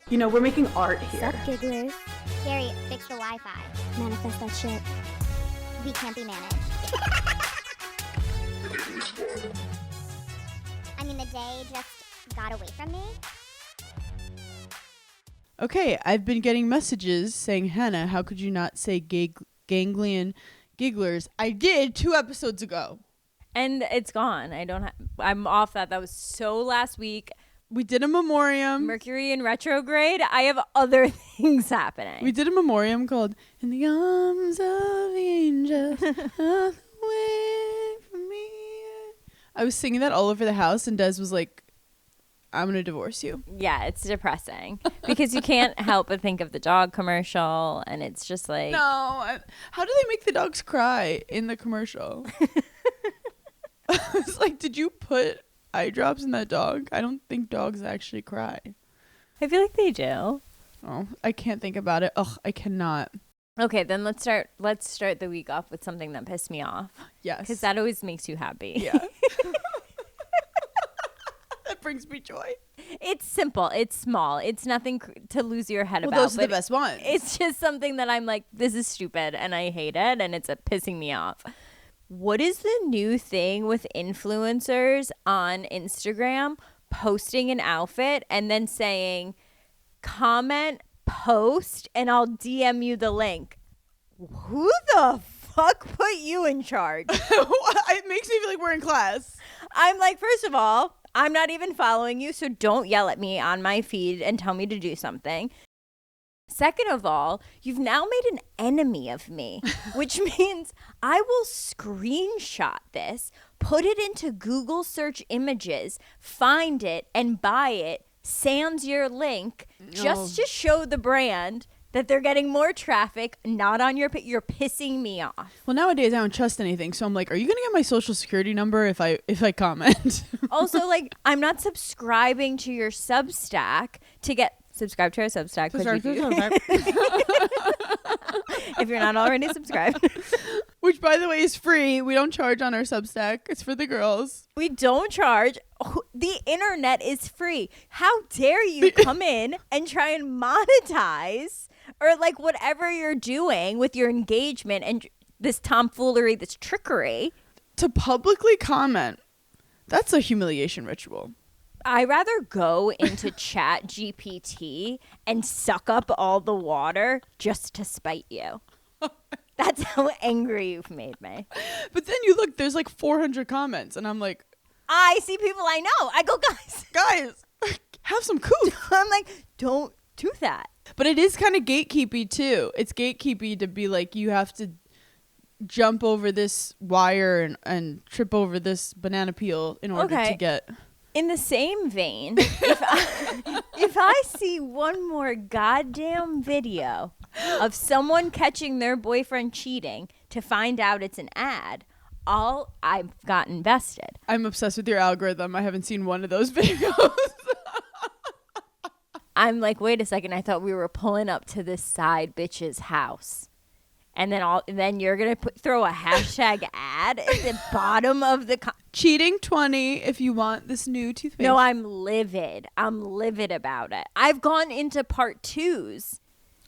You know, we're making art here. Sup, gigglers? Gary, fix the Wi-Fi. Manifest that shit. We can't be managed. I mean, the day just got away from me. Okay, I've been getting messages saying, Hannah, how could you not say ganglion gigglers? I did 2 episodes ago. And it's gone. I'm off that. That was so last week. We did a memoriam. Mercury in retrograde. I have other things happening. We did a memoriam called In the Arms of the Angel. Away from me. I was singing that all over the house, and Des was like, I'm going to divorce you. Yeah, it's depressing because you can't help but think of the dog commercial, and it's just like... No. How do they make the dogs cry in the commercial? I was like, did you put eye drops in that dog? I don't think dogs actually cry. I feel like they do. Oh, I can't think about it. Ugh, I cannot. Okay, then let's start the week off with something that pissed me off. Yes. Because that always makes you happy. Yeah. That brings me joy. It's simple. It's small. It's nothing to lose your head about. Those are the best ones. It's just something that I'm like, this is stupid, and I hate it, and it's pissing me off. What is the new thing with influencers on Instagram posting an outfit and then saying, comment, post, and I'll DM you the link? Who the fuck put you in charge? It makes me feel like we're in class. I'm like, first of all, I'm not even following you, so don't yell at me on my feed and tell me to do something. Second of all, you've now made an enemy of me, which means I will screenshot this, put it into Google search images, find it, and buy it, sans your link, just to show the brand that they're getting more traffic, not on your... You're pissing me off. Well, nowadays I don't trust anything, so I'm like, are you going to get my social security number if I comment? Also, like, I'm not subscribing to your Substack to get... Subscribe to our Substack. If you're not already subscribed. Which, by the way, is free. We don't charge on our Substack. It's for the girls. We don't charge. The internet is free. How dare you come in and try and monetize or like whatever you're doing with your engagement and this tomfoolery, this trickery. To publicly comment, that's a humiliation ritual. I rather go into Chat GPT and suck up all the water just to spite you. That's how angry you've made me. But then you look, there's like 400 comments, and I'm like, I see people I know. I go, guys, have some couth. I'm like, don't do that. But it is kind of gatekeepy too. It's gatekeepy to be like, you have to jump over this wire and trip over this banana peel in order to get... In the same vein, if I see one more goddamn video of someone catching their boyfriend cheating to find out it's an ad, I've got invested. I'm obsessed with your algorithm. I haven't seen one of those videos. I'm like, wait a second. I thought we were pulling up to this side bitch's house. And then you're going to throw a hashtag ad at the bottom of the... Cheating 20 if you want this new toothpaste. No, I'm livid. I'm livid about it. I've gone into part 2s.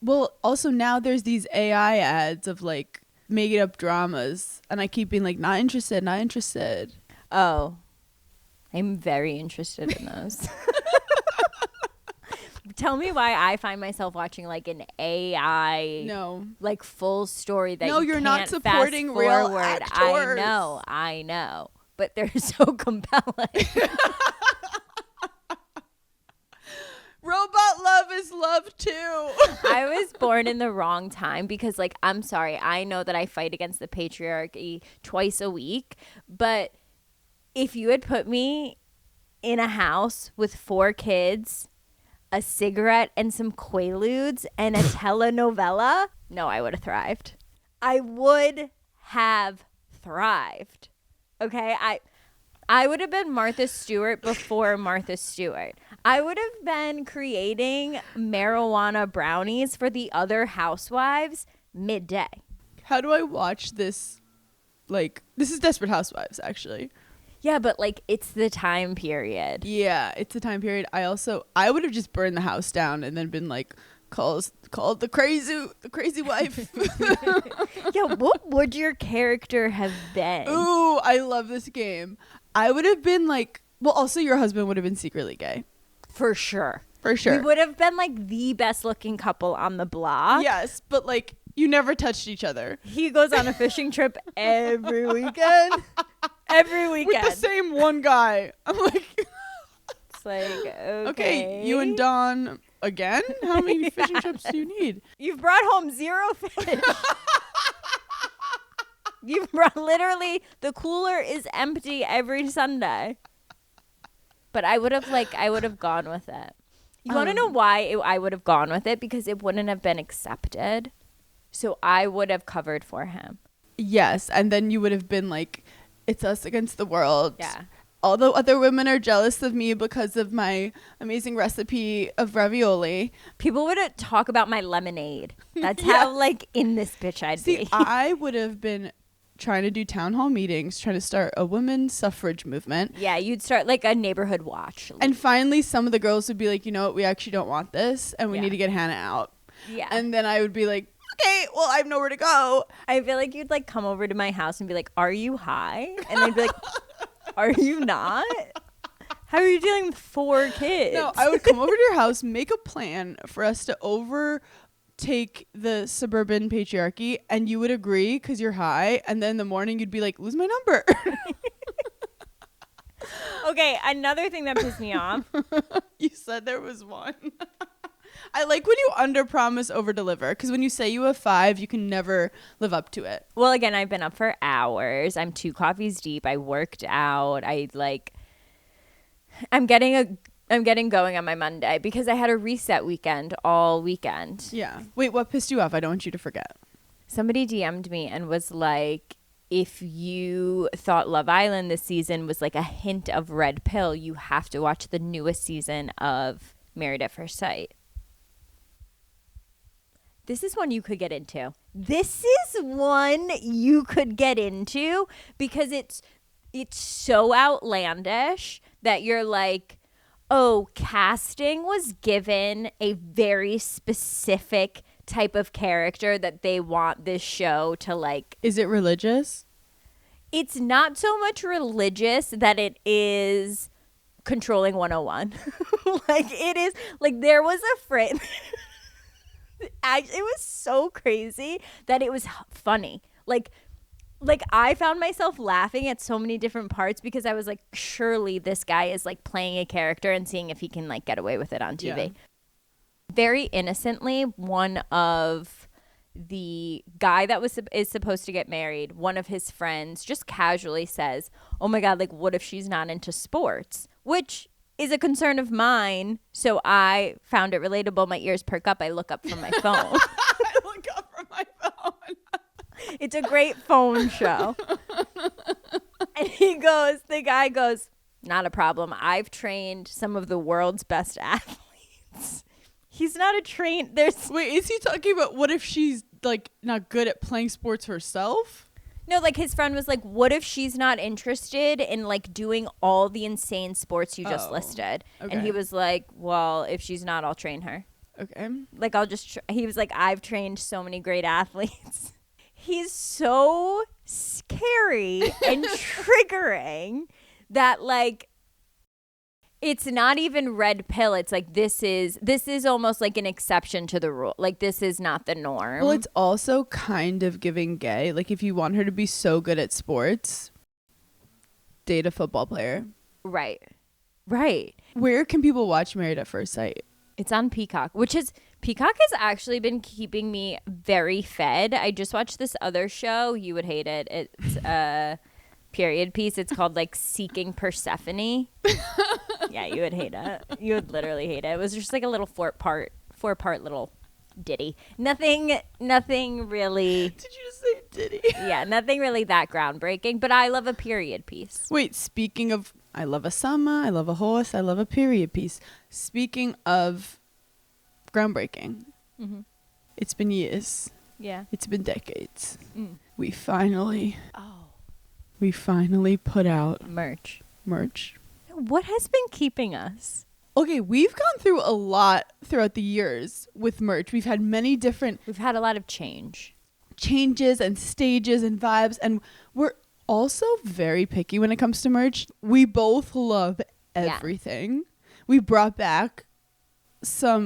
Well, also now there's these AI ads of like making up dramas. And I keep being like, not interested. Oh, I'm very interested in those. Tell me why I find myself watching like an AI, like full story that you you're can't not supporting real actors. I know, but they're so compelling. Robot love is love too. I was born in the wrong time because, like, I'm sorry, I know that I fight against the patriarchy twice a week, but if you had put me in a house with 4 kids, a cigarette and some Quaaludes and a telenovela, no, I would have thrived. I would have thrived. Okay? I would have been Martha Stewart before Martha Stewart. I would have been creating marijuana brownies for the other housewives midday. How do I watch this? Like, this is Desperate Housewives, actually. Yeah, but like it's the time period. Yeah, it's a time period. I would have just burned the house down and then been like, called the crazy wife. Yeah, what would your character have been? Ooh, I love this game. I would have been like, well, also your husband would have been secretly gay. For sure. For sure. We would have been like the best looking couple on the block. Yes, but like you never touched each other. He goes on a fishing trip every weekend. Every weekend. With the same one guy. I'm like, it's like, okay, you and Don again? How many fishing trips do you need? You've brought home 0 fish. You've brought literally the cooler is empty every Sunday. But I would have gone with it. You want to know why I would have gone with it? Because it wouldn't have been accepted. So I would have covered for him. Yes, and then you would have been like, it's us against the world. Yeah. All the other women are jealous of me because of my amazing recipe of ravioli. People would talk about my lemonade. That's how like in this bitch I'd See, be. I would have been trying to do town hall meetings, trying to start a women's suffrage movement. Yeah, you'd start like a neighborhood watch. And finally, some of the girls would be like, you know what, we actually don't want this, and we need to get Hannah out. Yeah. And then I would be like, okay, well, I have nowhere to go. I feel like you'd like come over to my house and be like, are you high? And they'd be like, are you not? How are you dealing with 4 kids? No, I would come over to your house, make a plan for us to overtake the suburban patriarchy, and you would agree because you're high, and then in the morning you'd be like, lose my number. Okay, another thing that pissed me off. You said there was one. I like when you under promise over deliver, because when you say you have 5, you can never live up to it. Well, again, I've been up for hours. I'm 2 coffees deep. I worked out. I'm getting going on my Monday because I had a reset weekend all weekend. Yeah. Wait, what pissed you off? I don't want you to forget. Somebody DM'd me and was like, if you thought Love Island this season was like a hint of red pill, you have to watch the newest season of Married at First Sight. This is one you could get into. This is one you could get into because it's so outlandish that you're like, oh, casting was given a very specific type of character that they want this show to like. Is it religious? It's not so much religious that it is controlling 101. Like it is like there was a phrase. It was so crazy that it was funny. Like I found myself laughing at so many different parts because I was like, surely this guy is like playing a character and seeing if he can like get away with it on TV. Yeah. Very innocently, one of the guy that is supposed to get married, one of his friends just casually says, oh my God, like what if she's not into sports? Which is a concern of mine. So I found it relatable. My ears perk up. I look up from my phone. I look up from my phone. It's a great phone show. And the guy goes, not a problem. I've trained some of the world's best athletes. He's not a Wait, is he talking about what if she's like not good at playing sports herself? No, like his friend was like, what if she's not interested in like doing all the insane sports you just listed? Okay. And he was like, well, if she's not, I'll train her. Okay. Like he was like, I've trained so many great athletes. He's so scary and triggering that like it's not even red pill. It's like this is almost like an exception to the rule. Like this is not the norm. Well, it's also kind of giving gay. Like if you want her to be so good at sports, date a football player. Right. Where can people watch Married at First Sight? It's on Peacock, Peacock has actually been keeping me very fed. I just watched this other show. You would hate it. It's a period piece. It's called like Seeking Persephone. Yeah, you would hate it. You would literally hate it. It was just like a little four-part little ditty. Nothing really. Did you just say ditty? Yeah, nothing really that groundbreaking, but I love a period piece. Wait, speaking of, I love a summer, I love a horse, I love a period piece. Speaking of groundbreaking, it's been years. Yeah. It's been decades. We finally We finally put out Merch. merch. What has been keeping us? Okay, we've gone through a lot throughout the years with merch. We've had many different We've had a lot of change. changes and stages and vibes, and we're also very picky when it comes to merch. We both love everything. We brought back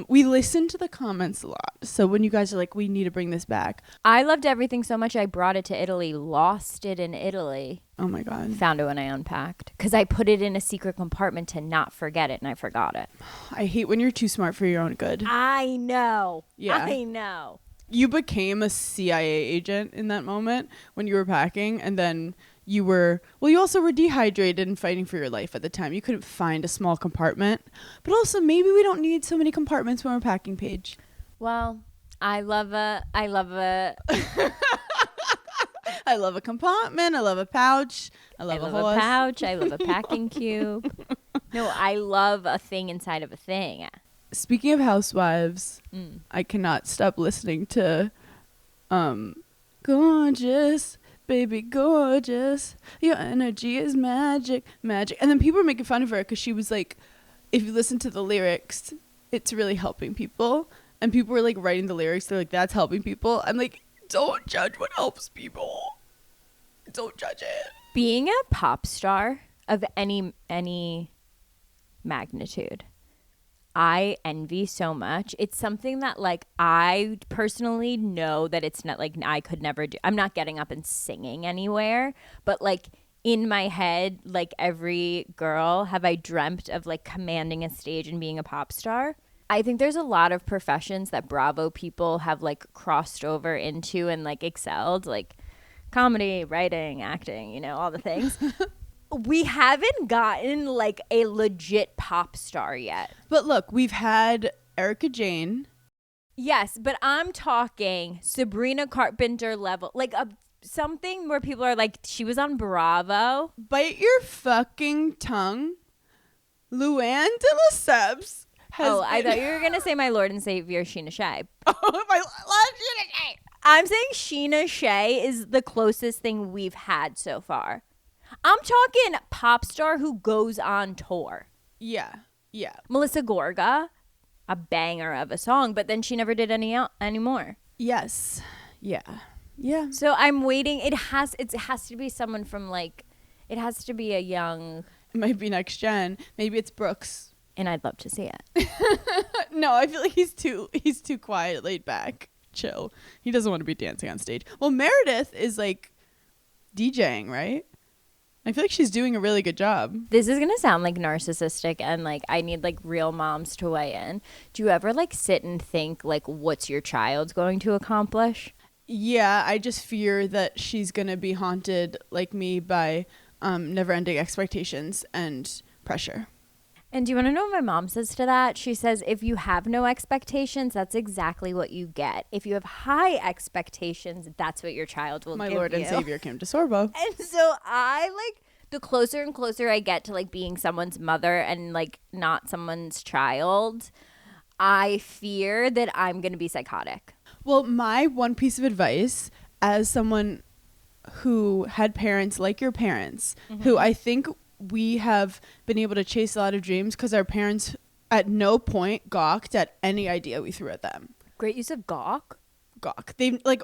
we listened to the comments a lot. So when you guys are like, we need to bring this back. I loved everything so much I brought it to Italy, lost it in Italy, Oh my God. found it when I unpacked because I put it in a secret compartment to not forget it, and I forgot it. I hate when you're too smart for your own good. I know. Yeah. I know. You became a CIA agent in that moment when you were packing, and then you also were dehydrated and fighting for your life at the time. You couldn't find a small compartment. But also, maybe we don't need so many compartments when we're packing, Paige. Well, I love a I love a compartment. I love a pouch. I love a horse. pouch. I love a packing cube. No, I love a thing inside of a thing. Speaking of housewives, Mm. I cannot stop listening to Gorgeous, baby gorgeous, your energy is magic, magic. And then people were making fun of her because she was like, if you listen to the lyrics, it's really helping people. And people were like writing the lyrics, they're like, that's helping people. I'm like, don't judge what helps people. Don't judge it. Being a pop star of any magnitude, I envy so much. It's something that like I personally know that it's not like I could never do. I'm not getting up and singing anywhere, but like in my head, like every girl, have I dreamt of like commanding a stage and being a pop star? I think there's a lot of professions that Bravo people have like crossed over into and like excelled, like comedy, writing, acting, you know, all the things. We haven't gotten like a legit pop star yet. But look, we've had Erica Jane. Yes, but I'm talking Sabrina Carpenter level, like something where people are like, she was on Bravo. Bite your fucking tongue. Luann de Lesseps has I thought you were going to say my Lord and Savior, Sheena Shea. Oh, I love Sheena Shea. I'm saying Sheena Shea is the closest thing we've had so far. I'm talking pop star who goes on tour. Yeah. Melissa Gorga, a banger of a song, but then she never did any anymore. Yes. Yeah. So I'm waiting. It has to be someone from like, it has to be a young. It might be next gen. Maybe it's Brooks. And I'd love to see it. No, I feel like he's too quiet, laid back, chill. He doesn't want to be dancing on stage. Well, Meredith is like DJing, right? I feel like she's doing a really good job. This is going to sound like narcissistic and like I need like real moms to weigh in. Do you ever like sit and think like what's your child going to accomplish? Yeah, I just fear that she's going to be haunted like me by never-ending expectations and pressure. And do you want to know what my mom says to that? She says, if you have no expectations, that's exactly what you get. If you have high expectations, that's what your child will My give Lord you. and Savior, Kim DeSorbo. And so I like the closer and closer I get to like being someone's mother and like not someone's child, I fear that I'm going to be psychotic. Well, my one piece of advice as someone who had parents like your parents, who I think we have been able to chase a lot of dreams because our parents at no point gawked at any idea we threw at them. Great use of gawk. They like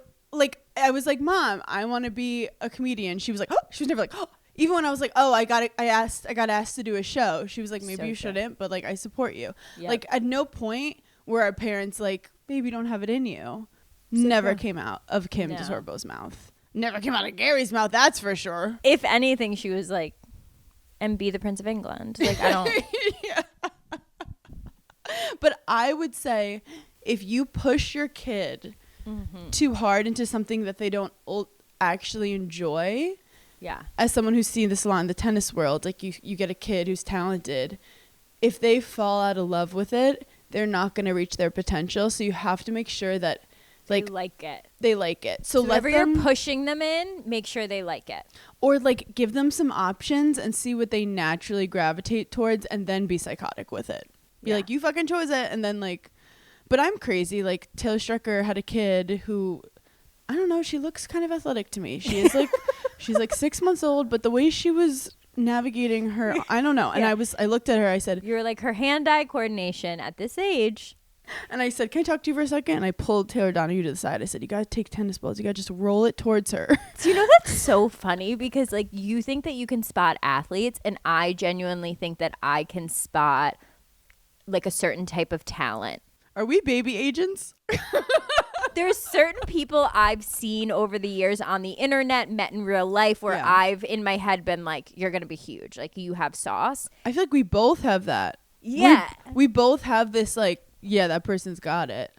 I was like, Mom, I want to be a comedian. She was like, oh. She was never like, oh. Even when I was like, oh, I got asked to do a show. She was like, maybe So you good. shouldn't, but like I support you. Yep. Like at no point were our parents like, baby, you don't have it in you. So Never true. came out of Kim No. DeSorbo's mouth. Never came out of Gary's mouth, that's for sure. If anything, she was like, and be the Prince of England. Like, I don't. Yeah. But I would say if you push your kid too hard into something that they don't actually enjoy, Yeah. as someone who's seen this a lot in the tennis world, like you get a kid who's talented, if they fall out of love with it, they're not going to reach their potential. So you have to make sure that like they like it. they like it. So let whatever them, you're pushing them in, make sure they like it. or like give them some options and see what they naturally gravitate towards, and then be psychotic with it. Be Yeah. like, you fucking chose it, and then like, but I'm crazy. Like Taylor Strecker had a kid who I don't know. She looks kind of athletic to me. She is like, she's like 6 months old, but the way she was navigating her, I don't know. And I looked at her. I said, You're like her hand-eye coordination at this age. and I said, can I talk to you for a second? And I pulled Taylor Donahue to the side. I said, you got to take tennis balls. You got to just roll it towards her. So you know, that's so funny because like you think that you can spot athletes, and I genuinely think that I can spot like a certain type of talent. Are we baby agents? There's certain people I've seen over the years on the internet, met in real life, where I've in my head been like, you're going to be huge. Like, you have sauce. I feel like we both have that. Yeah. We both have this like, yeah, that person's got it.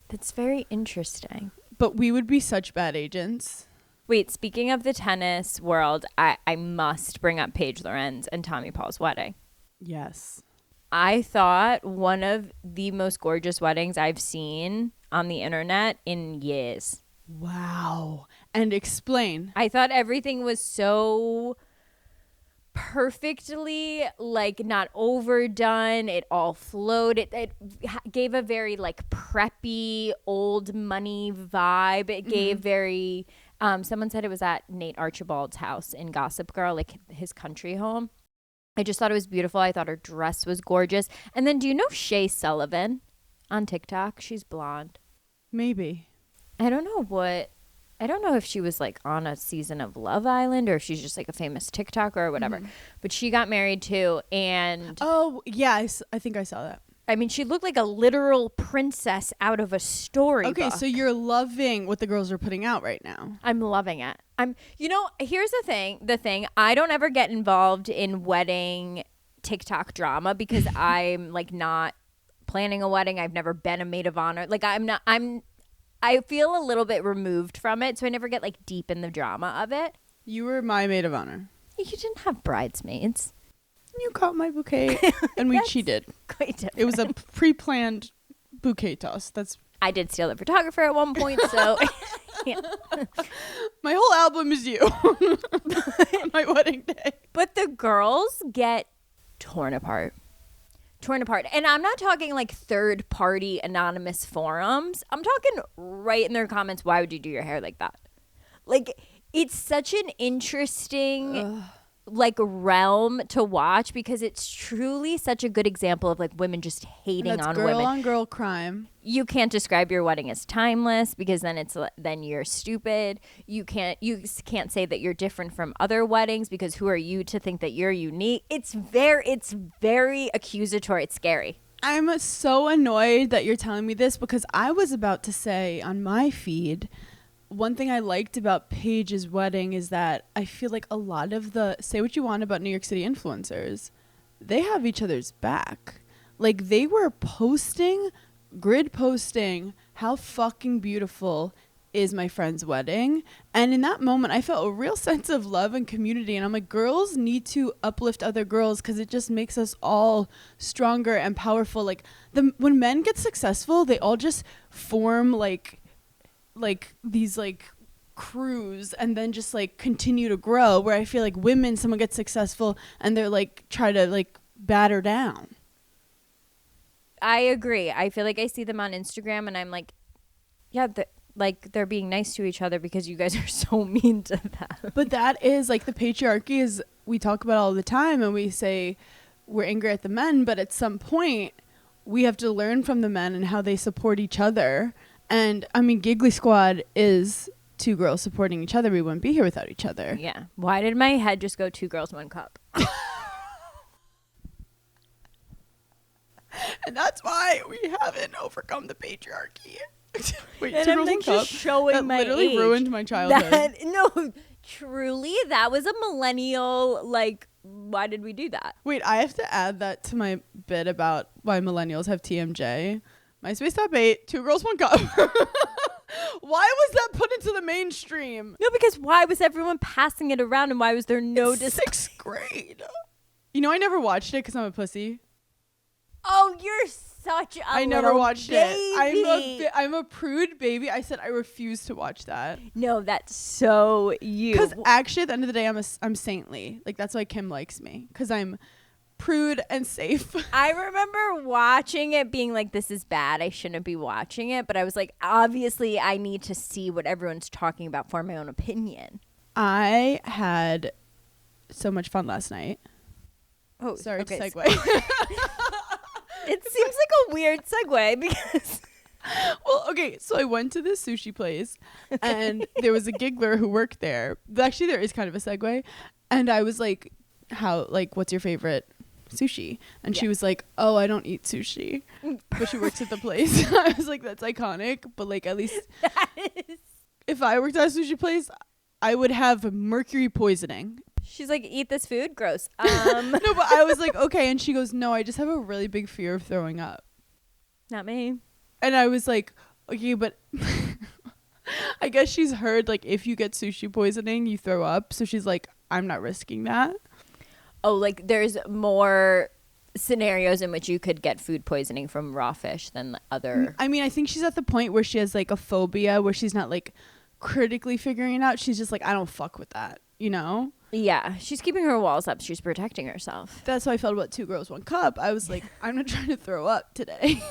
That's very interesting. But we would be such bad agents. Wait, speaking of the tennis world, I must bring up Paige Lorenz and Tommy Paul's wedding. Yes. I thought one of the most gorgeous weddings I've seen on the internet in years. Wow. And explain. I thought everything was so perfectly like not overdone. It all flowed. It gave a very like preppy old money vibe. It gave very someone said it was at Nate Archibald's house in Gossip Girl, like his country home. I just thought it was beautiful. I thought her dress was gorgeous. And then do you know Shay Sullivan on TikTok? She's blonde. Maybe. I don't know if she was like on a season of Love Island or if she's just like a famous TikToker or whatever. But she got married too. And oh, yeah, I think I saw that. I mean, she looked like a literal princess out of a storybook. Okay, so you're loving what the girls are putting out right now. I'm loving it. Here's the thing. I don't ever get involved in wedding TikTok drama because I'm like not planning a wedding. I've never been a maid of honor. Like I feel a little bit removed from it, so I never get like deep in the drama of it. You were my maid of honor. You didn't have bridesmaids. You caught my bouquet and we cheated. Quite different. It was a pre-planned bouquet toss. I did steal the photographer at one point, so yeah. My whole album is you on my wedding day. But the girls get torn apart. And I'm not talking like third party anonymous forums. I'm talking right in their comments, why would you do your hair like that? Like, it's such an interesting like realm to watch because it's truly such a good example of like women just hating on girl women. On girl crime. You can't describe your wedding as timeless because then you're stupid. You can't say that you're different from other weddings because who are you to think that you're unique? It's very accusatory. It's scary. I'm so annoyed that you're telling me this because I was about to say on my feed, one thing I liked about Paige's wedding is that I feel like a lot of the, say what you want about New York City influencers, they have each other's back. Like they were grid posting how fucking beautiful is my friend's wedding. And in that moment, I felt a real sense of love and community. And I'm like, girls need to uplift other girls because it just makes us all stronger and powerful. Like when men get successful, they all just form like these like crews and then just like continue to grow, where I feel like women, someone gets successful and they're like try to like batter down. I agree. I feel like I see them on Instagram and I'm like, yeah, they're being nice to each other because you guys are so mean to them. But that is like the patriarchy is, we talk about all the time and we say we're angry at the men, but at some point we have to learn from the men and how they support each other. And I mean, Giggly Squad is two girls supporting each other. We wouldn't be here without each other. Yeah. Why did my head just go 2 girls, 1 cup? And that's why we haven't overcome the patriarchy. Wait, And 2 I'm girls, like 1 just cup? showing That my literally age. ruined my childhood. No, truly, that was a millennial, like, why did we do that? Wait, I have to add that to my bit about why millennials have TMJ. MySpace top 8, 2 girls, 1 cup. Why was that put into the mainstream? No, because why was everyone passing it around and why was there no It's 6th grade. You know, I never watched it because I'm a pussy. Oh, you're such a I never little watched baby. it. I'm a prude baby. I said I refuse to watch that. No, that's so you. Because actually, at the end of the day, I'm saintly. Like that's why Kim likes me. Because I'm prude and safe. I remember watching it being like, this is bad. I shouldn't be watching it. But I was like, obviously, I need to see what everyone's talking about for my own opinion. I had so much fun last night. Oh, Sorry, okay. segue. It seems like a weird segue because... Well, okay, so I went to this sushi place and there was a giggler who worked there. Actually, there is kind of a segue. And I was like, what's your favorite sushi? And she was like, oh, I don't eat sushi. But she works at the place. I was like, that's iconic. But like, at least if I worked at a sushi place, I would have mercury poisoning. She's like, eat this food? Gross. No, but I was like, okay. And she goes, no, I just have a really big fear of throwing up. Not me. And I was like, okay, but I guess she's heard, like, if you get sushi poisoning, you throw up. So she's like, I'm not risking that. Oh, like there's more scenarios in which you could get food poisoning from raw fish than other. I mean, I think she's at the point where she has, like, a phobia where she's not, like, critically figuring it out. She's just like, I don't fuck with that, you know? Yeah, she's keeping her walls up. She's protecting herself. That's how I felt about 2 Girls, 1 Cup. I was like, I'm not trying to throw up today.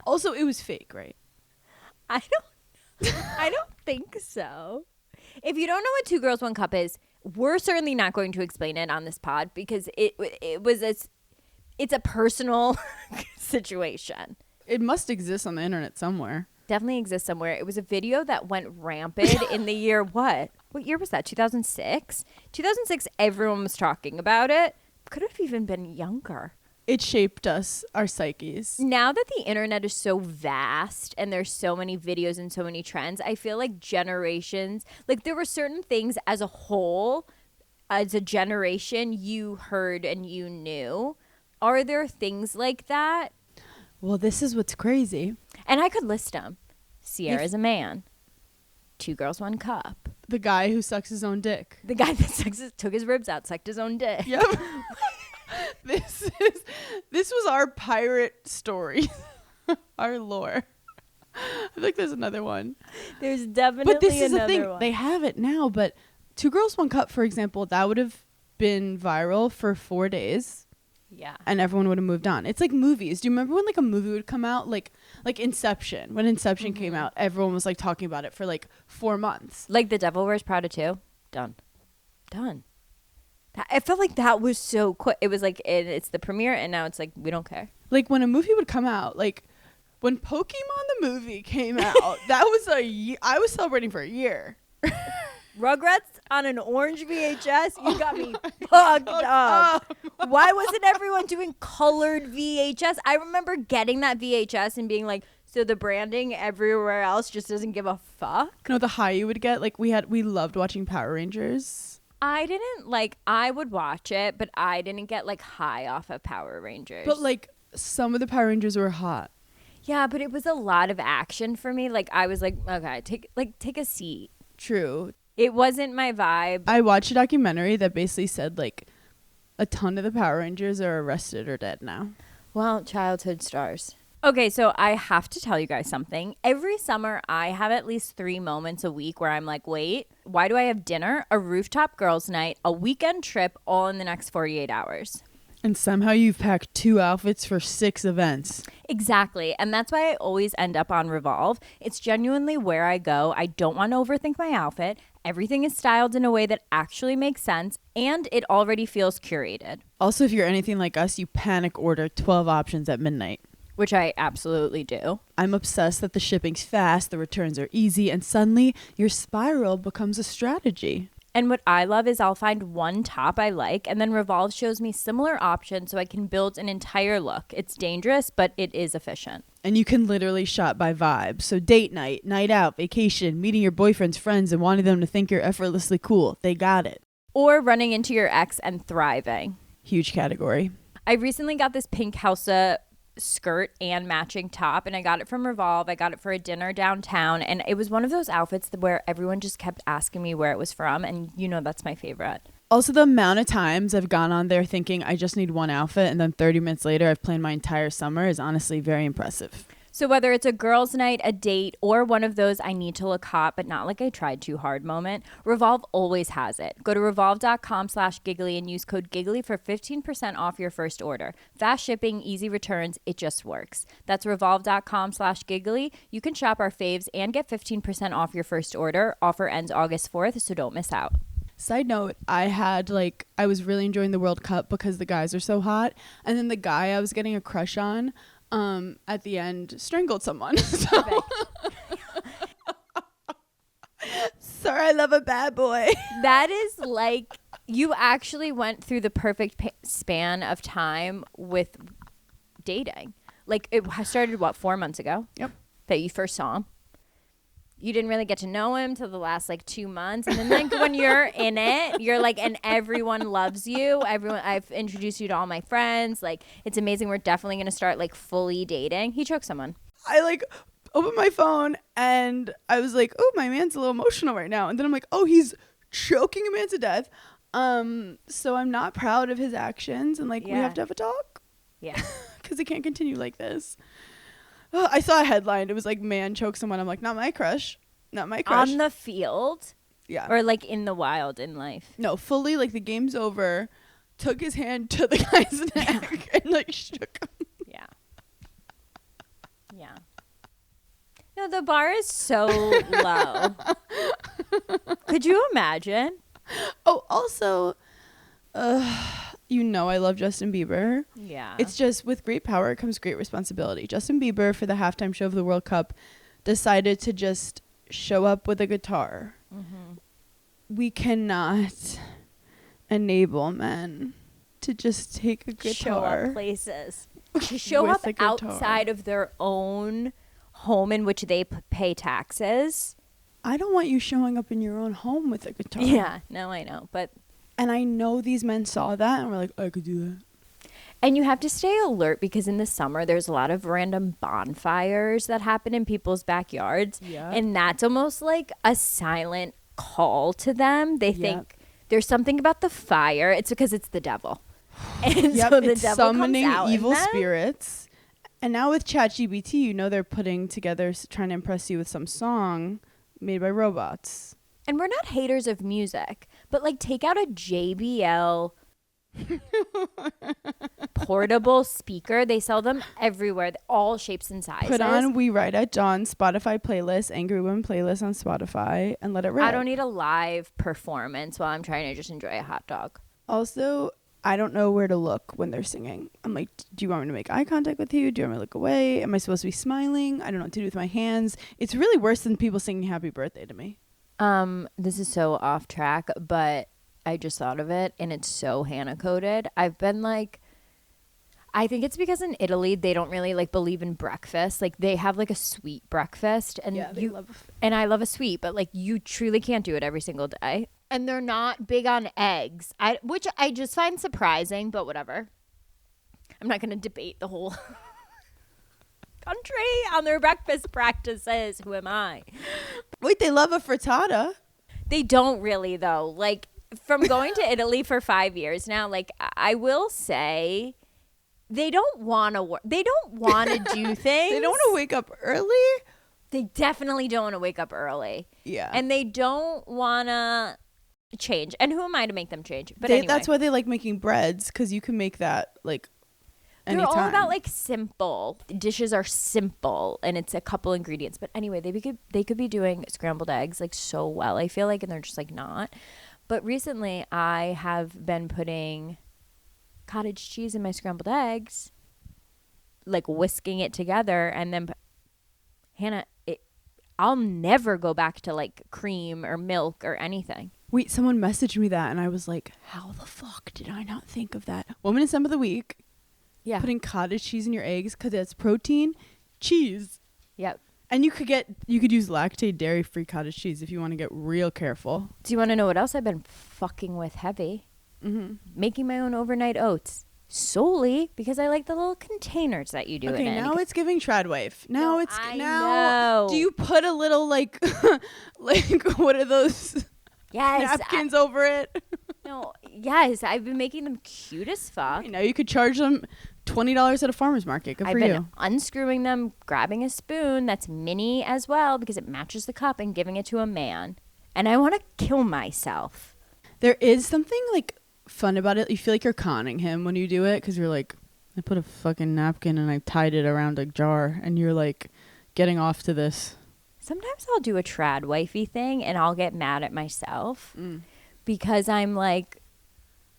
Also, it was fake, right? I don't think so. If you don't know what 2 Girls, 1 Cup is, we're certainly not going to explain it on this pod because it's a personal situation. It must exist on the internet somewhere. Definitely exists somewhere. It was a video that went rampant in the year what? What year was that? 2006? 2006, everyone was talking about it. Could have even been younger. It shaped us, our psyches. Now that the internet is so vast and there's so many videos and so many trends, I feel like generations, like there were certain things as a whole, as a generation, you heard and you knew. Are there things like that? Well, this is what's crazy. And I could list them. Sierra's a man. 2 Girls, 1 Cup. The guy who sucks his own dick. The guy that took his ribs out, sucked his own dick. Yep. This was our pirate story. Our lore. I think there's another one. There's definitely but this is another the thing. one. They have it now, but 2 Girls, 1 Cup, for example, that would have been viral for 4 days. Yeah. And everyone would have moved on. It's like movies. Do you remember when like a movie would come out? Like Inception. When Inception came out, everyone was like talking about it for like 4 months. Like The Devil Wears Prada 2. Done. I felt like that was so quick. It was like it's the premiere and now it's like we don't care. Like when a movie would come out, like when Pokemon the movie came out, that was a year. I was celebrating for a year. Rugrats on an orange VHS, you got me fucked up. Why wasn't everyone doing colored VHS? I remember getting that VHS and being like, so the branding everywhere else just doesn't give a fuck? No, the high you would get, like we loved watching Power Rangers. I would watch it, but I didn't get like high off of Power Rangers. But like some of the Power Rangers were hot. Yeah, but it was a lot of action for me. Like I was like, okay, take a seat. True. It wasn't my vibe. I watched a documentary that basically said like a ton of the Power Rangers are arrested or dead now. Well, childhood stars. Okay, so I have to tell you guys something. Every summer, I have at least 3 moments a week where I'm like, wait, why do I have dinner, a rooftop girls' night, a weekend trip, all in the next 48 hours? And somehow you've packed 2 outfits for 6 events. Exactly. And that's why I always end up on Revolve. It's genuinely where I go. I don't want to overthink my outfit. Everything is styled in a way that actually makes sense, and it already feels curated. Also, if you're anything like us, you panic order 12 options at midnight. Which I absolutely do. I'm obsessed that the shipping's fast, the returns are easy, and suddenly your spiral becomes a strategy. And what I love is I'll find one top I like, and then Revolve shows me similar options so I can build an entire look. It's dangerous, but it is efficient. And you can literally shop by vibe. So date night, night out, vacation, meeting your boyfriend's friends and wanting them to think you're effortlessly cool. They got it. Or running into your ex and thriving. Huge category. I recently got this pink Helsa skirt and matching top, and I got it from Revolve. I got it for a dinner downtown, and it was one of those outfits where everyone just kept asking me where it was from, and you know that's my favorite. Also, the amount of times I've gone on there thinking I just need one outfit, and then 30 minutes later I've planned my entire summer is honestly very impressive. So whether it's a girls' night, a date, or one of those I need to look hot but not like I tried too hard moment, Revolve always has it. Go to revolve.com/giggly and use code giggly for 15% off your first order. Fast shipping, easy returns, it just works. That's revolve.com/giggly. You can shop our faves and get 15% off your first order. Offer ends August 4th, so don't miss out. Side note, I was really enjoying the World Cup because the guys are so hot. And then the guy I was getting a crush on, at the end strangled someone. So. Sorry, I love a bad boy. That is like, you actually went through the perfect span of time with dating. Like, it started, 4 months ago? Yep. That you first saw him. You didn't really get to know him till the last 2 months. And then like when you're in it, you're like, and everyone loves you. I've introduced you to all my friends. Like, it's amazing. We're definitely going to start fully dating. He choked someone. I opened my phone and I was like, oh, my man's a little emotional right now. And then I'm like, oh, he's choking a man to death. So I'm not proud of his actions. And we have to have a talk. Yeah. Because it can't continue like this. I saw a headline. It was like, man choked someone. I'm like, not my crush. Not my crush. On the field? Yeah. Or in the wild, in life? No, fully, the game's over. Took his hand to the guy's neck and shook him. Yeah. Yeah. No, the bar is so low. Could you imagine? Oh, also, I love Justin Bieber. Yeah. It's just with great power comes great responsibility. Justin Bieber, for the halftime show of the World Cup, decided to just show up with a guitar. Mm-hmm. We cannot enable men to just take a guitar. Show up places. To show With up a guitar. outside of their own home in which they pay taxes. I don't want you showing up in your own home with a guitar. Yeah, no, I know. And I know these men saw that and were like, I could do that. And you have to stay alert because in the summer, there's a lot of random bonfires that happen in people's backyards. Yeah. And that's almost like a silent call to them. They think there's something about the fire. It's because it's the devil. And so the it's devil summoning comes out evil in them. spirits. And now with ChatGPT, they're putting together, trying to impress you with some song made by robots. And we're not haters of music, but take out a JBL portable speaker. They sell them everywhere, all shapes and sizes. Put on We Write at Dawn Spotify playlist, Angry Women playlist on Spotify, and let it rip. I don't need a live performance while I'm trying to just enjoy a hot dog. Also, I don't know where to look when they're singing. I'm like, do you want me to make eye contact with you? Do you want me to look away? Am I supposed to be smiling? I don't know what to do with my hands. It's really worse than people singing happy birthday to me. This is so off track, but I just thought of it and it's so Hannah coded. I've been I think it's because in Italy they don't really believe in breakfast. They have a sweet breakfast and and I love a sweet, but you truly can't do it every single day. And they're not big on eggs, which I just find surprising, but whatever. I'm not going to debate the whole country on their breakfast practices. Who am I? Wait, they love a frittata. They don't really, though. From going to Italy for 5 years now, I will say they don't want to work. They don't want to do things. They don't want to wake up early. They definitely don't want to wake up early. Yeah. And they don't want to change. And who am I to make them change? But anyway. That's why they like making breads, because you can make that They're anytime. all about simple. Dishes are simple and it's a couple ingredients. But anyway, they could be doing scrambled eggs so well, I feel and they're just not. But recently I have been putting cottage cheese in my scrambled eggs, whisking it together, and then Hannah, I'll never go back to cream or milk or anything. Wait, someone messaged me that and I was like, how the fuck did I not think of that? Woman in Some of the Week. Yeah. Putting cottage cheese in your eggs because it's protein, cheese. Yep. And you could use lactate dairy-free cottage cheese if you want to get real careful. Do you want to know what else I've been fucking with heavy? Mm-hmm. Making my own overnight oats. Solely because I like the little containers that you do it in. Okay, now it's giving tradwife. Now I now. know. Do you put a little what are those Yes. napkins over it? No, yes, I've been making them cute as fuck. Now you could charge them $20 at a farmer's market. Good I've for been you. unscrewing them, grabbing a spoon that's mini as well because it matches the cup, and giving it to a man. And I want to kill myself. There is something like fun about it. You feel like you're conning him when you do it because you're like, I put a fucking napkin and I tied it around a jar, and you're like getting off to this. Sometimes I'll do a trad wifey thing and I'll get mad at myself because I'm like,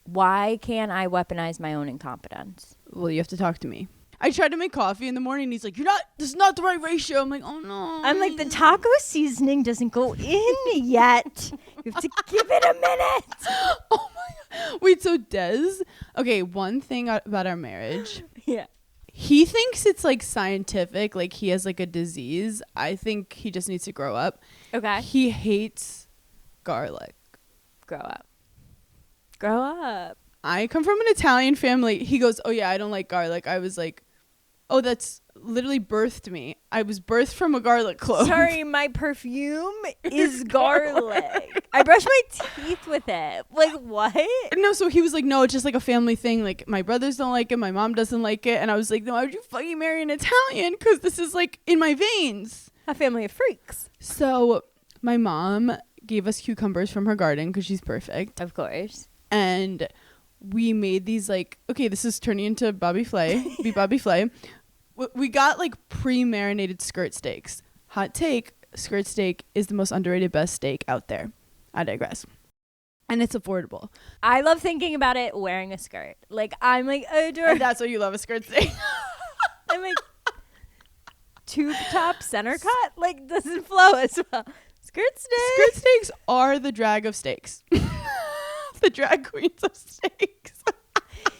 why can't I weaponize my own incompetence? Well, you have to talk to me. I tried to make coffee in the morning and he's like, this is not the right ratio. I'm like, oh no. I'm like, the taco seasoning doesn't go in yet. You have to give it a minute. Oh my God. Wait, so Des, okay, one thing about our marriage. Yeah. He thinks it's like scientific, like he has like a disease. I think he just needs to grow up. Okay. He hates garlic. Grow up. Grow up. I come from an Italian family. He goes, oh yeah, I don't like garlic. I was like, oh, that's literally birthed me. I was birthed from a garlic clove. Sorry, my perfume is garlic. I brush my teeth with it. Like, what? No, so he was like, no, it's just like a family thing. Like, my brothers don't like it. My mom doesn't like it. And I was like, no, why would you fucking marry an Italian? Because this is like in my veins. A family of freaks. So my mom gave us cucumbers from her garden because she's perfect. Of course. And we made these like, okay, this is turning into Bobby Flay. Be Bobby Flay. We got like pre-marinated skirt steaks. Hot take, skirt steak is the most underrated best steak out there. I digress. And it's affordable. I love thinking about it wearing a skirt. Like, I'm like, adore. And that's why you love a skirt steak. I'm like, tube top center cut? Like, doesn't flow as well. Skirt steak. Skirt steaks are the drag of steaks. The drag queens of steaks.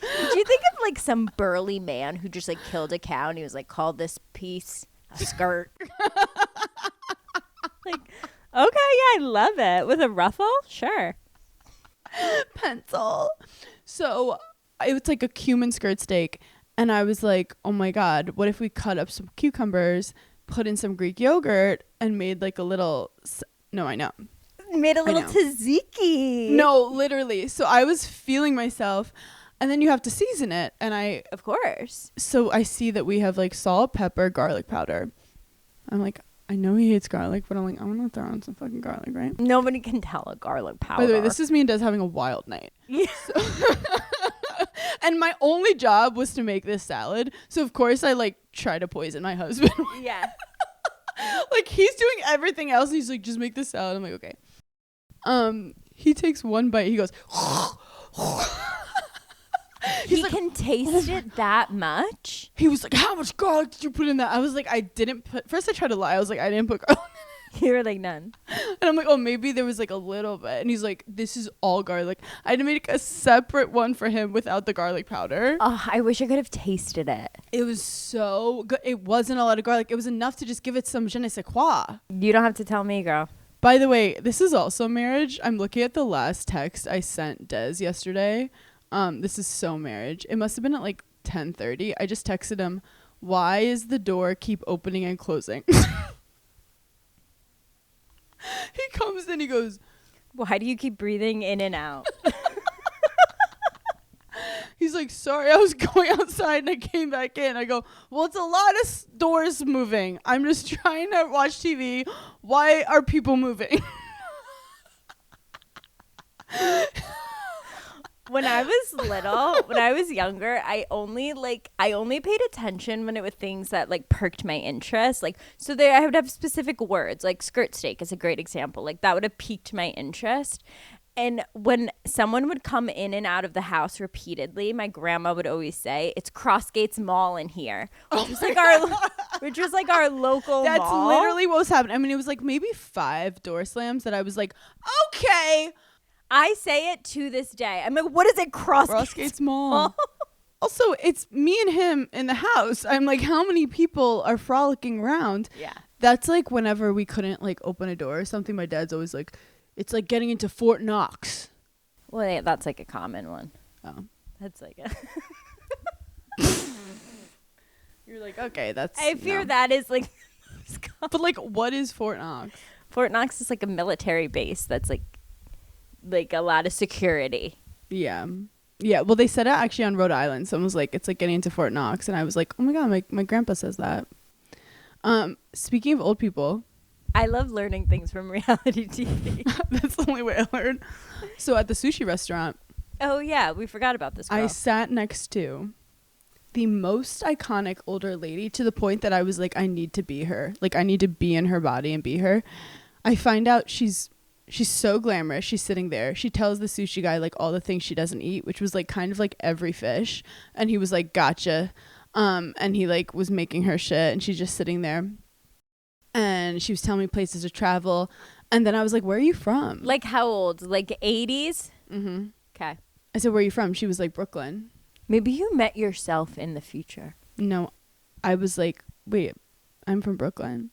Did you think of like some burly man who just like killed a cow and he was like, called this piece a skirt? Like, okay, yeah, I love it. With a ruffle? Sure. Pencil. So it was like a cumin skirt steak. And I was like, oh my God, what if we cut up some cucumbers, put in some Greek yogurt, and made like a little... No, I know. Made a little tzatziki. No, literally. So I was feeling myself. And then you have to season it. And Of course. So I see that we have like salt, pepper, garlic powder. I'm like, I know he hates garlic, but I'm like, I'm going to throw on some fucking garlic, right? Nobody can tell a garlic powder. By the way, this is me and Des having a wild night. Yeah. So and my only job was to make this salad. So of course I like try to poison my husband. Yeah. Like he's doing everything else. And he's like, just make this salad. I'm like, okay. He takes one bite. He goes, He can taste it that much? He was like, how much garlic did you put in that? I was like, I didn't put, first I tried to lie. I was like, I didn't put garlic. You were like, none. And I'm like, oh, maybe there was like a little bit. And he's like, this is all garlic. I had to make a separate one for him without the garlic powder. Oh, I wish I could have tasted it. It was so good. It wasn't a lot of garlic. It was enough to just give it some je ne sais quoi. You don't have to tell me, girl. By the way, this is also marriage. I'm looking at the last text I sent Des yesterday. This is so marriage. It must have been at like 10:30. I just texted him, why is the door keep opening and closing? He comes in, he goes, Why do you keep breathing in and out? he's like, sorry, I was going outside and I came back in. I go, well, it's a lot of doors moving. I'm just trying to watch TV. Why are people moving? When I was little, when I was younger, I only paid attention when it was things that like perked my interest. Like, so there I would have specific words, like skirt steak is a great example. Like that would have piqued my interest. And when someone would come in and out of the house repeatedly, my grandma would always say, "It's Crossgates Mall in here," which was like our local That's mall. literally what was happening. I mean, it was like maybe 5 door slams that I was like, okay. I say it to this day. I'm like, what is it, Crossgates Mall. Also, it's me and him in the house. I'm like, how many people are frolicking around? Yeah. That's like whenever we couldn't like open a door or something, my dad's always like, it's like getting into Fort Knox. Well, yeah, that's like a common one. Oh. That's like a... You're like, okay, that's... I fear no. that is like... But like, what is Fort Knox? Fort Knox is like a military base that's like a lot of security. Yeah. Yeah, well, they said it actually on Rhode Island. Someone was like, it's like getting into Fort Knox. And I was like, oh my God, my grandpa says that. Speaking of old people. I love learning things from reality TV. That's the only way I learned. So at the sushi restaurant. Oh, yeah. We forgot about this girl. I sat next to the most iconic older lady to the point that I was like, I need to be her. Like, I need to be in her body and be her. I find out she's so glamorous. She's sitting there. She tells the sushi guy like all the things she doesn't eat, which was like kind of like every fish. And he was like, gotcha. And he like was making her shit and she's just sitting there. And she was telling me places to travel. And then I was like, where are you from? Like how old? Like 80s? Mm-hmm. Okay. I said, where are you from? She was like, Brooklyn. Maybe you met yourself in the future. No, I was like, wait, I'm from Brooklyn.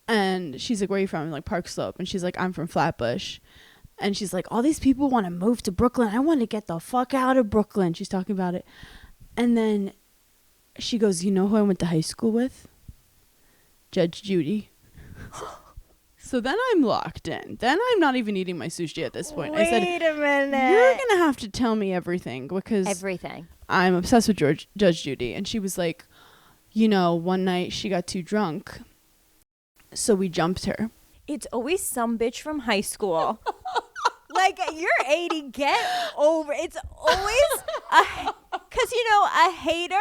And she's like, where are you from? I'm like, Park Slope. And she's like, I'm from Flatbush. And she's like, all these people want to move to Brooklyn. I want to get the fuck out of Brooklyn. She's talking about it. And then she goes, you know who I went to high school with? Judge Judy. So then I'm locked in. Then I'm not even eating my sushi at this point. Wait I said, a minute. you're going to have to tell me everything because Everything. I'm obsessed with Judge Judy. And she was like, you know, one night she got too drunk. So we jumped her. It's always some bitch from high school. Like, you're 80, get over. It's always because, you know, a hater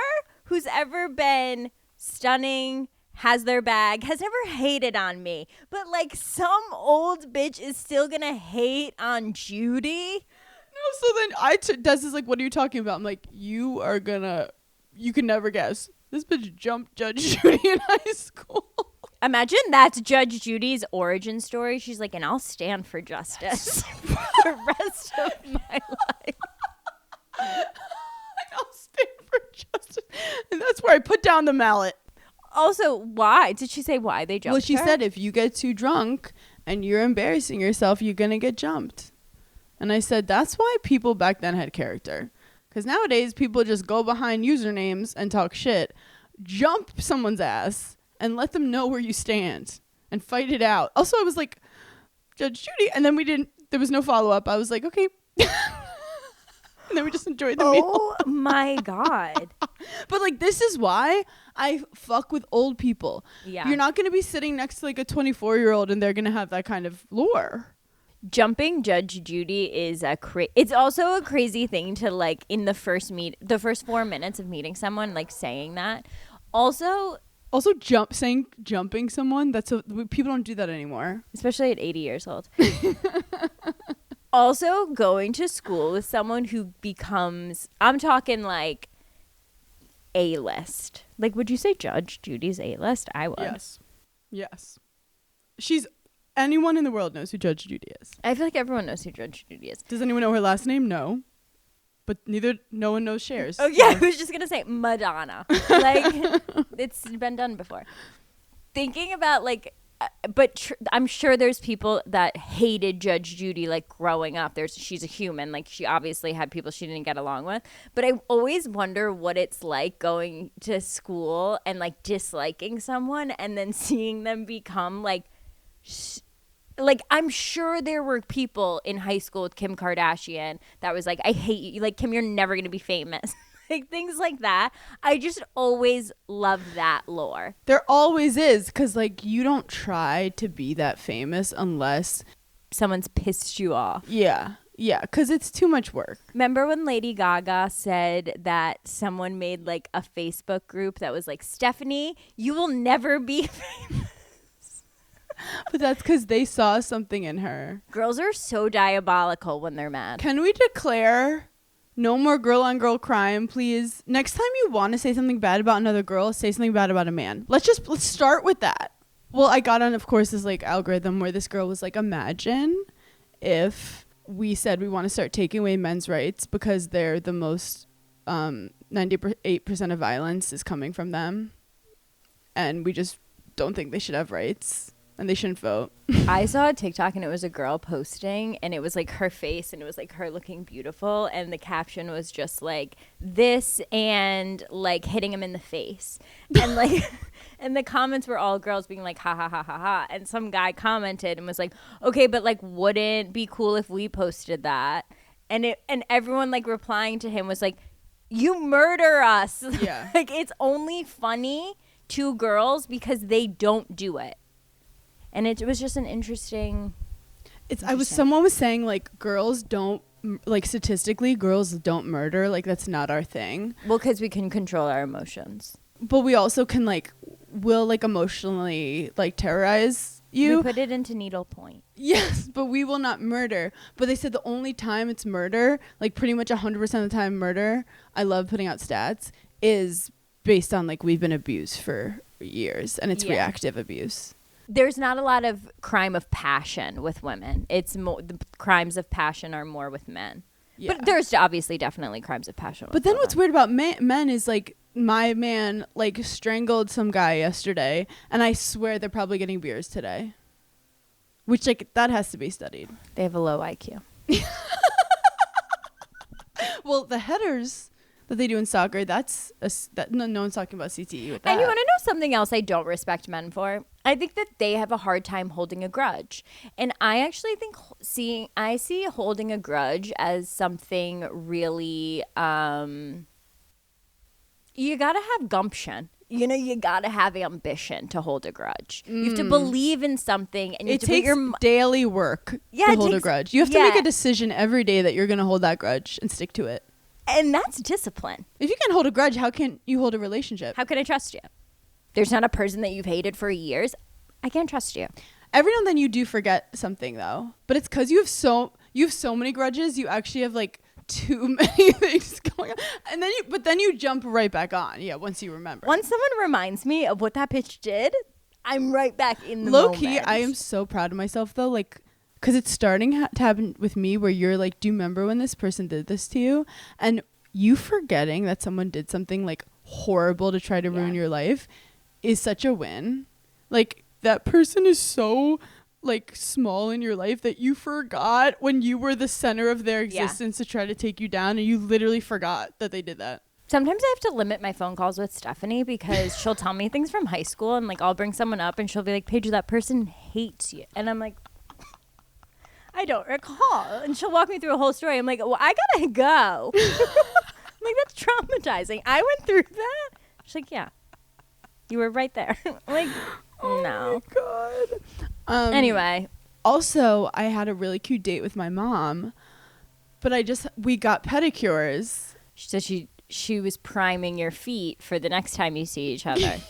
who's ever been stunning, has their bag, has never hated on me. But, like, some old bitch is still going to hate on Judy. No, so then Des is like, what are you talking about? I'm like, you can never guess. This bitch jumped Judge Judy in high school. Imagine that's Judge Judy's origin story. She's like, and I'll stand for justice for the rest of my life. I'll stand for justice. And that's where I put down the mallet. Also, why? Did she say why they jumped Well, she her? said if you get too drunk and you're embarrassing yourself, you're going to get jumped. And I said, that's why people back then had character. Because nowadays, people just go behind usernames and talk shit, jump someone's ass, and let them know where you stand and fight it out. Also, I was like, Judge Judy. And then there was no follow-up. I was like, okay. And then we just enjoyed the meal. Oh, my God. But, like, this is why I fuck with old people. Yeah. You're not going to be sitting next to, like, a 24-year-old and they're going to have that kind of lore. Jumping Judge Judy is it's also a crazy thing to, like, in the first 4 minutes of meeting someone, like, saying that. Also jumping someone, people don't do that anymore. Especially at 80 years old. Also going to school with someone who becomes, I'm talking like A-list. Like, would you say Judge Judy's A-list? I would. Yes. Anyone in the world knows who Judge Judy is. I feel like everyone knows who Judge Judy is. Does anyone know her last name? No. But no one knows Cher's. Oh, yeah. I was just going to say Madonna. Like, it's been done before. Thinking about, like, I'm sure there's people that hated Judge Judy, like, growing up. She's a human. Like, she obviously had people she didn't get along with. But I always wonder what it's like going to school and, like, disliking someone and then seeing them become, like, I'm sure there were people in high school with Kim Kardashian that was like, I hate you. Like, Kim, you're never going to be famous. Like, things like that. I just always love that lore. There always is, because, like, you don't try to be that famous unless someone's pissed you off. Yeah, because it's too much work. Remember when Lady Gaga said that someone made, like, a Facebook group that was like, Stephanie, you will never be famous. But that's because they saw something in her. Girls are so diabolical when they're mad. Can we declare no more girl-on-girl crime, please? Next time you want to say something bad about another girl, say something bad about a man. Let's start with that. Well, I got on, of course, this, like, algorithm where this girl was like, imagine if we said we want to start taking away men's rights because they're the most 98% of violence is coming from them. And we just don't think they should have rights. And they shouldn't vote. I saw a TikTok and it was a girl posting and it was like her face and it was like her looking beautiful. And the caption was just like this and like hitting him in the face. And like, and the comments were all girls being like, ha ha ha ha ha. And some guy commented and was like, okay, but like, wouldn't be cool if we posted that? and everyone like replying to him was like, you murder us. Yeah. Like, it's only funny to girls because they don't do it. And it was just an interesting. Someone was saying like girls don't, like statistically girls don't murder, like that's not our thing. Well, because we can control our emotions. But we also can like will like emotionally like terrorize you. We put it into needlepoint. Yes, but we will not murder. But they said the only time it's murder, like pretty much 100% of the time murder, I love putting out stats, is based on like we've been abused for years and it's reactive abuse. There's not a lot of crime of passion with women. It's more, the crimes of passion are more with men. Yeah. But there's obviously definitely crimes of passion. But then what's weird about men is like my man like strangled some guy yesterday, and I swear they're probably getting beers today. Which like that has to be studied. They have a low IQ. Well, the headers that they do in soccer, no one's talking about CTE with that. And you want to know something else I don't respect men for? I think that they have a hard time holding a grudge. And I actually think I see holding a grudge as something really, you got to have gumption. You know, you got to have ambition to hold a grudge. You have to believe in something. And you it takes daily work to hold a grudge. You have to make a decision every day that you're going to hold that grudge and stick to it. And that's discipline. If you can't hold a grudge, how can you hold a relationship? How can I trust you? There's not a person that you've hated for years. I can't trust you. Every now and then you do forget something though, but it's because you have so many grudges. You actually have like too many things going on, and then you jump right back on. Yeah, once you remember. Once someone reminds me of what that bitch did, I'm right back in the low moment. key. I am so proud of myself though, like because it's starting to happen with me where you're like, do you remember when this person did this to you? And you forgetting that someone did something like horrible to try to ruin your life is such a win. Like that person is so like small in your life that you forgot when you were the center of their existence to try to take you down, and you literally forgot that they did that. Sometimes I have to limit my phone calls with Stephanie because she'll tell me things from high school, and like I'll bring someone up and she'll be like, Paige, that person hates you. And I'm like, I don't recall. And she'll walk me through a whole story. I'm like, well, I gotta go. I'm like, that's traumatizing. I went through that. She's like, yeah, you were right there. I'm like, no. Oh my God. Anyway. Also, I had a really cute date with my mom, but we got pedicures. She said she was priming your feet for the next time you see each other.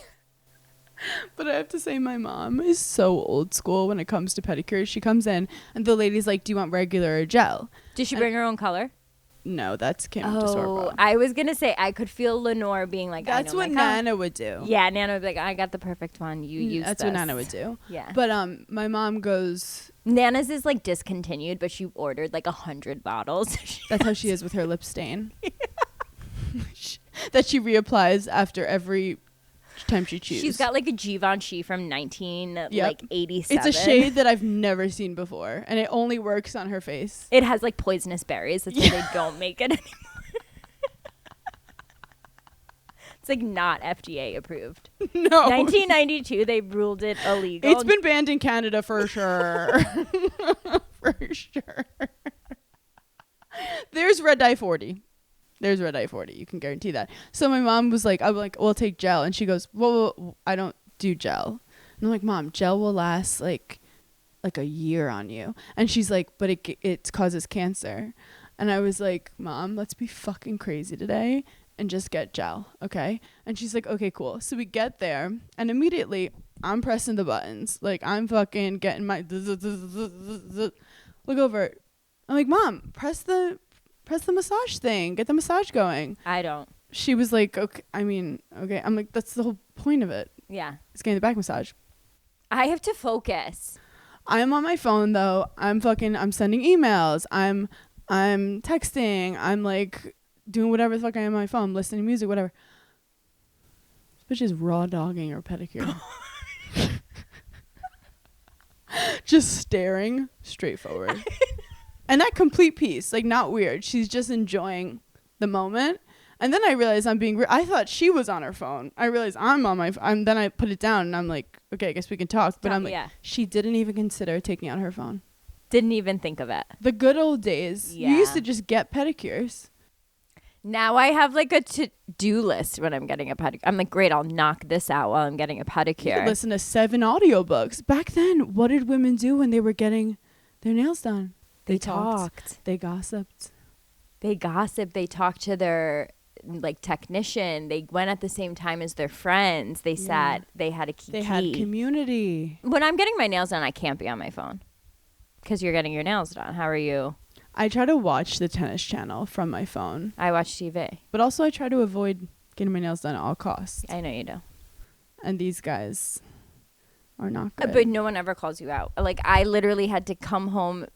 But I have to say my mom is so old school when it comes to pedicures. She comes in and the lady's like, do you want regular or gel? Did she bring her own color? No, that's Kim Oh, DeSorbo. I was going to say, I could feel Lenore being like, that's what Nana would do. Yeah, Nana would be like, I got the perfect one. You use That's this. what Nana would do. Yeah. But my mom goes... Nana's is like discontinued, but she ordered like 100 bottles. That's how she is with her lip stain. That she reapplies after every time she chews. She's got like a Givenchy from 1987. It's a shade that I've never seen before, and it only works on her face. It has like poisonous berries. That's why they don't make it anymore. It's like not FDA approved. No. 1992, they ruled it illegal. It's been banned in Canada for sure. For sure. There's red dye 40. There's red dye 40. You can guarantee that. So my mom was like, I'm like, we'll take gel. And she goes, well, I don't do gel. And I'm like, Mom, gel will last like a year on you. And she's like, but it causes cancer. And I was like, Mom, let's be fucking crazy today and just get gel, okay? And she's like, okay, cool. So we get there, and immediately I'm pressing the buttons. Like, I'm fucking getting my... Look over. I'm like, Mom, press the massage thing. Get the massage going. I don't. She was like, okay. Okay. I'm like, that's the whole point of it. Yeah. It's getting the back massage. I have to focus. I'm on my phone, though. I'm sending emails. I'm texting. I'm like... doing whatever the fuck I am on my phone, listening to music, whatever. This bitch is raw dogging her pedicure. Just staring straight forward. And that complete peace, like not weird. She's just enjoying the moment. And then I realized I'm being I thought she was on her phone. I realized I'm on my phone. Then I put it down and I'm like, okay, I guess we can talk. But I'm like, she didn't even consider taking out her phone. Didn't even think of it. The good old days. You used Yeah. to just get pedicures. Now I have like a to-do list when I'm getting a pedicure. I'm like, great, I'll knock this out while I'm getting a You pedicure. could listen to 7 audiobooks. Back then, what did women do when they were getting their nails done? They talked. They gossiped. They gossiped. They talked to their like technician. They went at the same time as their friends. They sat. They had a key. They had community. When I'm getting my nails done, I can't be on my phone because you're getting your nails done. How are you? I try to watch the tennis channel from my phone, I watch TV. but also I try to avoid getting my nails done at all costs. I know you do. And these guys are not good. But no one ever calls you out. Like I literally had to come home,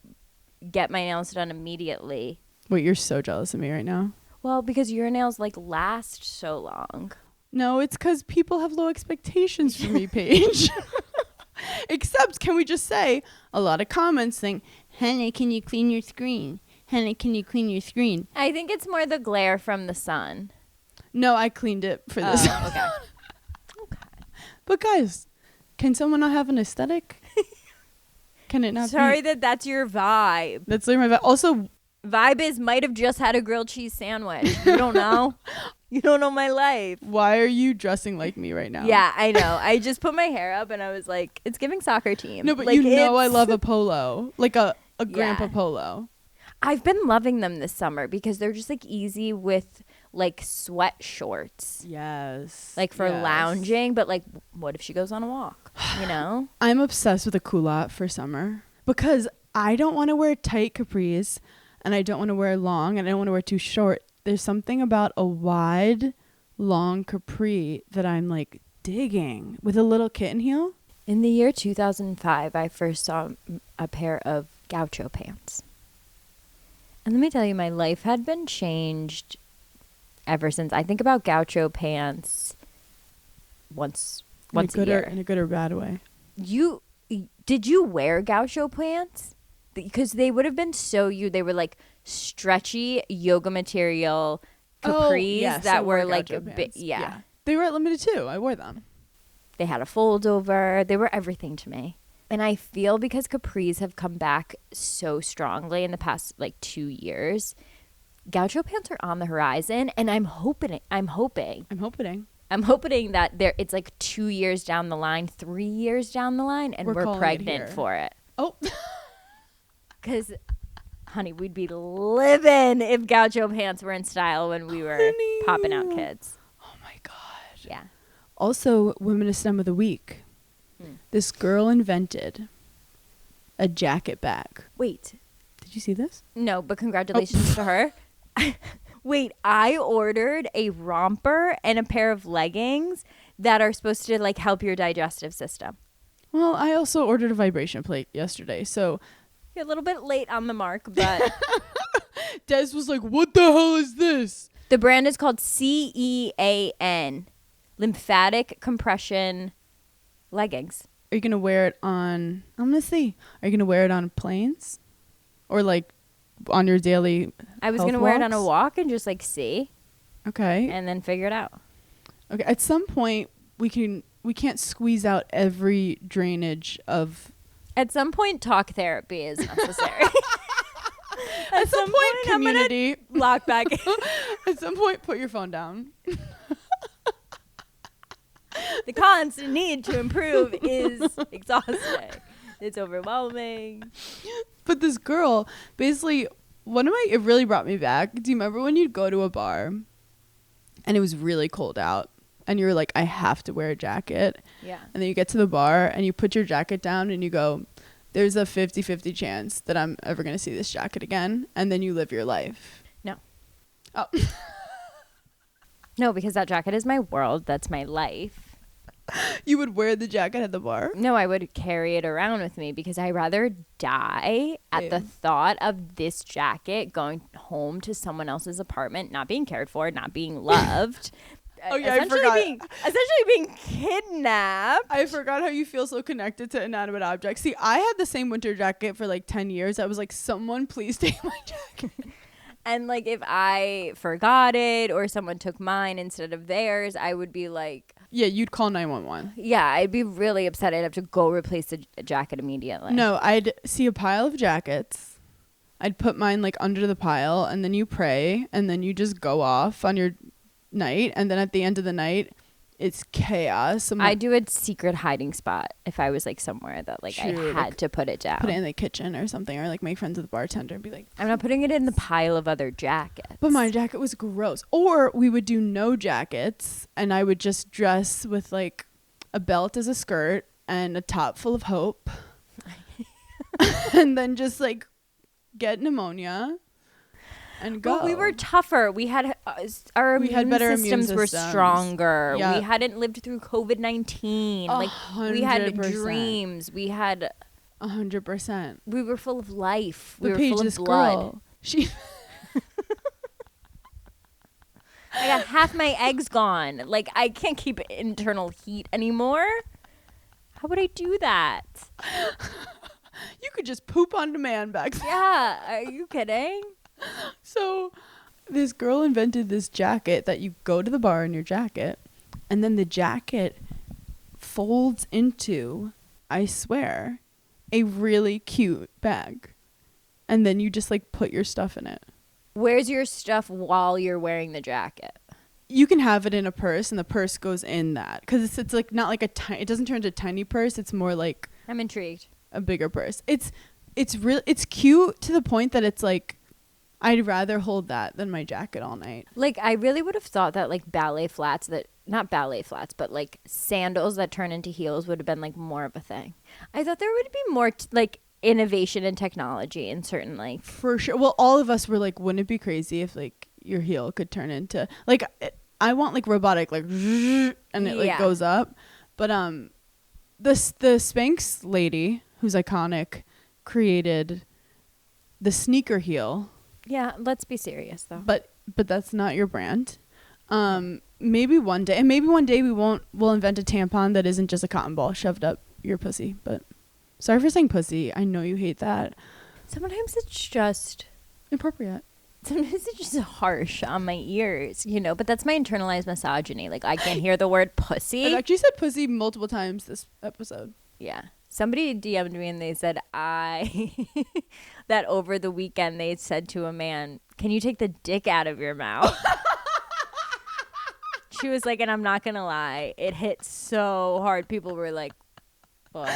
get my nails done immediately. Wait, you're so jealous of me right now. Well, because your nails like last so long. No, it's because people have low expectations for me, Paige. Except, can we just say, a lot of comments saying, honey, can you clean your screen? Honey, can you clean your screen? I think it's more the glare from the sun. No, I cleaned it for this. Okay. But guys, can someone not have an aesthetic? Can it not Sorry be? that's your vibe. That's literally my vibe. Also, Vibe is might have just had a grilled cheese sandwich. You don't know. You don't know my life. why are you dressing like me right now? Yeah, I know. I just put my hair up and I was like, it's giving soccer team. No, but like, you know I it's- love a polo. Like a grandpa Yeah. polo. I've been loving them this summer because they're just like easy with like sweat shorts. Yes. Like for Yes. lounging, but like what if she goes on a walk? You know? I'm obsessed with a culotte for summer because I don't want to wear tight capris and I don't want to wear long and I don't want to wear too short. There's something about a wide, long capri that I'm like digging with a little kitten heel. In the year 2005, I first saw a pair of gaucho pants. And let me tell you, my life had been changed ever since. I think about gaucho pants once a year. In a good or bad way. Did you wear gaucho pants? Because they would have been so you. They were like stretchy yoga material capris I that wore were like gaucho a bit. pants. Yeah. They were at Limited too. I wore them. They had a fold over. They were everything to me. And I feel because capris have come back so strongly in the past like 2 years, gaucho pants are on the horizon, and I'm hoping that it's like 2 years down the line, 3 years down the line, and We're we're calling it pregnant here. for it. Oh, Because, honey, we'd be living if gaucho pants were in style when we were Honey. popping out kids. oh my God. Yeah. Also, Women STEM of the Week. This girl invented a jacket bag. Wait. Did you see this? No, but congratulations to her. Wait, I ordered a romper and a pair of leggings that are supposed to like help your digestive system. Well, I also ordered a vibration plate yesterday. So You're a little bit late on the mark, but Des was like, what the hell is this? the brand is called CEAN, lymphatic compression leggings. Are you going to wear it on, I'm going to see. Are you going to wear it on planes? Or like on your daily I was health going to wear it on a walks? walk and just like see Okay. and then figure it out. Okay. At some point, we can't squeeze out every drainage of. At some point, talk therapy is necessary. At some point, I'm gonna community. lock back in. At some point, put your phone down. The constant need to improve is exhausting. It's overwhelming. But this girl, basically, it really brought me back. Do you remember when you'd go to a bar and it was really cold out and you were like, I have to wear a jacket? Yeah. And then you get to the bar and you put your jacket down and you go, there's a 50-50 chance that I'm ever going to see this jacket again. And then you live your life. No. Oh. No, because that jacket is my world. That's my life. You would wear the jacket at the bar? No, I would carry it around with me because I rather die at the Same. thought of this jacket going home to someone else's apartment, not being cared for, not being loved. Oh, yeah, I forgot. Essentially being kidnapped. I forgot how you feel so connected to inanimate objects. See, I had the same winter jacket for like 10 years. I was like, someone please take my jacket. And like if I forgot it or someone took mine instead of theirs, I would be like, Yeah, you'd call 911. Yeah, I'd be really upset. I'd have to go replace the jacket immediately. No, I'd see a pile of jackets. I'd put mine like under the pile, and then you pray, and then you just go off on your night, and then at the end of the night, it's chaos. I do a secret hiding spot if I was like somewhere that like I True, had like, to put it down. put it in the kitchen or something, or like make friends with the bartender and be like, I'm not putting it in the pile of other jackets. but my jacket was gross. Or we would do no jackets, and I would just dress with like a belt as a skirt and a top full of hope, and then just like get pneumonia and go. Well, we were tougher. We had our We immune had better immune systems were systems. stronger. Yeah. We hadn't lived through COVID-19. Like we had 100%. dreams. We had 100%. we were full of life. The We were full of Paige's blood. girl. She I got half my eggs gone. Like I can't keep internal heat anymore. How would I do that? you could just poop on demand back then. Yeah, are you kidding? So this girl invented this jacket that you go to the bar in your jacket, and then the jacket folds into, I swear, a really cute bag. And then you just like put your stuff in it. Where's your stuff while you're wearing the jacket? You can have it in a purse, and the purse goes in that, because it's like not like a tiny. It doesn't turn into a tiny purse. It's more like I'm intrigued. a bigger purse. It's cute to the point that it's like I'd rather hold that than my jacket all night. Like I really would have thought that like ballet flats that not ballet flats but like sandals that turn into heels would have been like more of a thing. I thought there would be more like innovation and technology in certain like For sure. Well, all of us were like, wouldn't it be crazy if like your heel could turn into like I want like robotic like and it like Yeah. goes up. But the Spanx lady who's iconic created the sneaker heel. yeah, let's be serious though. But that's not your brand. Maybe one day we'll invent a tampon that isn't just a cotton ball shoved up your pussy. But sorry for saying pussy. I know you hate that. Sometimes it's just Inappropriate. harsh on my ears, you know, but that's my internalized misogyny. Like I can't hear the word pussy. I've actually said pussy multiple times this episode. Yeah. Somebody DM'd me and they said that over the weekend they said to a man, "Can you take the dick out of your mouth?" She was like, and I'm not going to lie, it hit so hard. People were like, what?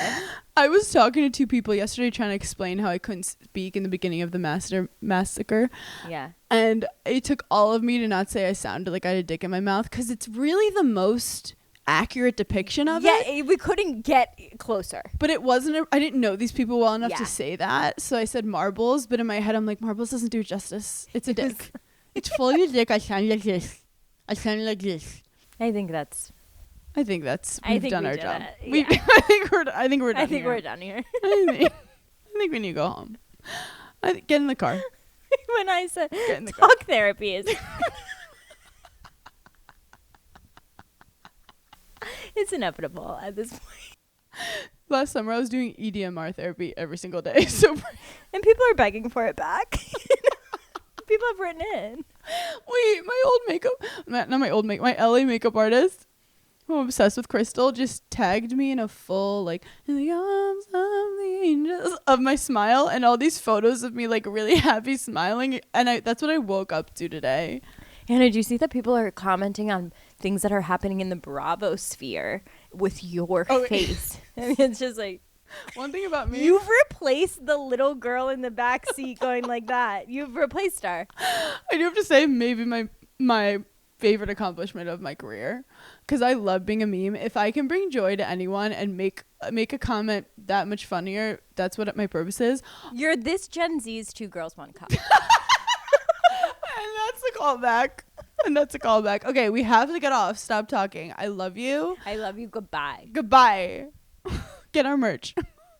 I was talking to two people yesterday trying to explain how I couldn't speak in the beginning of the massacre. Yeah. And it took all of me to not say I sounded like I had a dick in my mouth, because it's really the most accurate depiction of it. Yeah, we couldn't get closer. But it wasn't, I didn't know these people well enough Yeah. to say that. So I said marbles, but in my head I'm like, marbles doesn't do it justice. It's a dick. It's fully a dick. I sound like this. I sound like this. I think that's We've done we our did job. it. We, Yeah. I think we're done I think here. we're done here. I think we need to go home. Get in the car. When I said Get in the car. talk therapy is it's inevitable at this point. Last summer I was doing EDMR therapy every single day. So And people are begging for it back. People have written in. wait, my LA makeup artist, who I'm obsessed with, Crystal, just tagged me in a full like in the arms of the angels of my smile, and all these photos of me like really happy smiling, and that's what I woke up to today. Anna, do you see that people are commenting on things that are happening in the Bravo sphere with your face? I mean, it's just like One thing about me, you've replaced the little girl in the back seat going like that. You've replaced her. I do have to say maybe my favorite accomplishment of my career, because I love being a meme. If I can bring joy to anyone and make a comment that much funnier, that's what my purpose is. You're this Gen Z's 2 Girls 1 Cup. And that's a callback. Okay, we have to get off. Stop talking. I love you. I love you. Goodbye. Goodbye. Get our merch.